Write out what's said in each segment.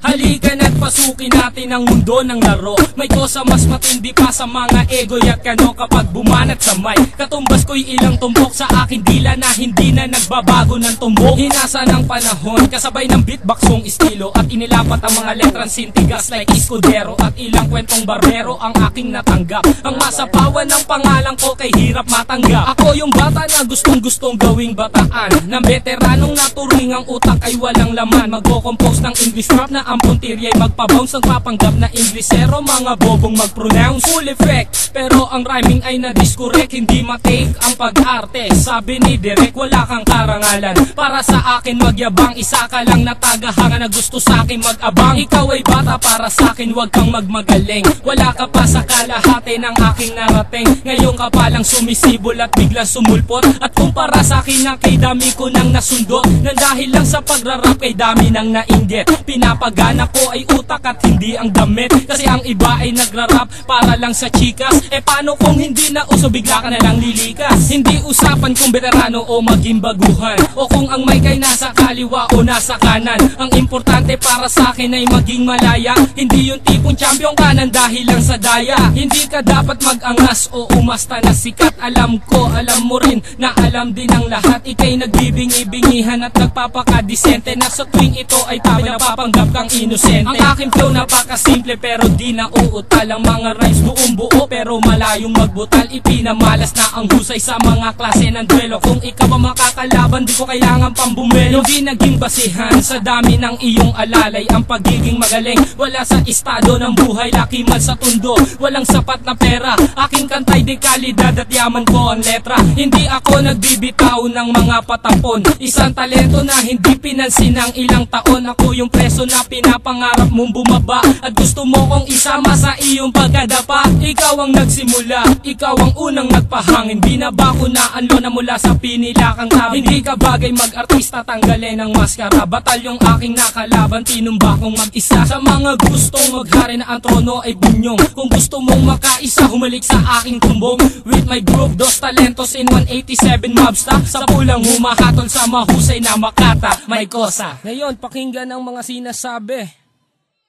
Halika na't pasukin natin ang mundo ng laro. May kosa mas matindi pa sa mga ego'y at kano kapag bumanat sa mic. Katumbas ko'y ilang tumpok sa aking dila na hindi na nagbabago ng tumbok. Hinasa ng panahon kasabay ng beatboxong estilo at inilapat ang mga letrang sintigas like Escudero at ilang kwentong barbero ang aking natanggap. Ang masapawan ng pangalan ko kay hirap matanggap. Ako yung bata na gustong gawing bataan ng veteranong naturing ang utak ay walang laman. Magko-compose ng English rap na ang puntirya'y magpabounce. Ang papanggap na Inglesero, mga bobong mag-pronounce. Full effect, pero ang rhyming ay na-discorrect. Hindi matake ang pag-arte. Sabi ni Direk, wala kang karangalan para sa akin magyabang. Isa ka lang na tagahanga na gusto sa akin mag-abang. Ikaw ay bata para sa akin, wag kang magmagaling. Wala ka pa sa kalahati ng aking narating. Ngayon ka palang sumisibol at biglang sumulpot. At kumpara sa akin na kay dami ko nang nasundot. Nang dahil lang sa pagrarap kay dami nang nainggit. Pinapagana ko ay utak at hindi ang damit. Kasi ang iba ay nagrarap para lang sa chikas. E paano kung hindi na uso, bigla ka na lang lilikas? Hindi usapan kung veterano o maging baguhan, o kung ang mic ay nasa kaliwa o nasa kanan. Ang importante para sa akin ay maging malaya. Hindi yung tipong champion ka nang dahil lang sa daya. Hindi ka dapat mag-angas o umasta na sikat. Alam ko, alam mo rin na alam din ang lahat. Ika'y nagbibingi-bingihan at nagpapakadisente na sa tuwing ito ay tabi napapanggap kang inosente. Ang aking flow napakasimple pero di na uutal. Ang mga rhymes buong buo pero malayong magbutal. Ipinamalas na ang husay sa mga klase ng duelo. Kung ikaw ang makakalaban, di ko kailangan pang bumelo. Di naging basihan sa dami ng iyong alalay ang pagiging magaling. Wala sa estado ng buhay, laki man sa tundo. Walang sapat na pera, aking kantay di kalidad at yaman ko ang letra. Hindi ako nagbibitaw ng mga patapon. Isang talento na hindi pinansin ng ilang taon. Ako yung preso na pinapangarap mong bumaba at gusto mo kong isama sa iyong pagkadapa. Ikaw ang nagsimula, ikaw ang unang nagpahangin. Binaba ko na anlo na mula sa pinilakang tabi. Hindi ka bagay mag-artista, tanggalin ang maskara. Batalyong aking nakalaban, tinumba kong mag-isa. Sa mga gustong maghari na ang trono ay bunyong. Kung gusto mong makaisa, humalik sa aking tumbong. With my group, dos talentos in 187 mobsta. Sa pulang humahatol sa mahusay na makata. May kosa. Ngayon, pakinggan ang mga sinasabi.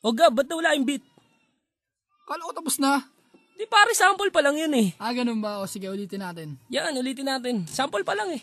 O Gab, ba't na wala yung beat? Kala ko tapos na. Di pare, sample pa lang yun eh. Ganun ba? O sige, ulitin natin. Yan, ulitin natin. Sample pa lang eh.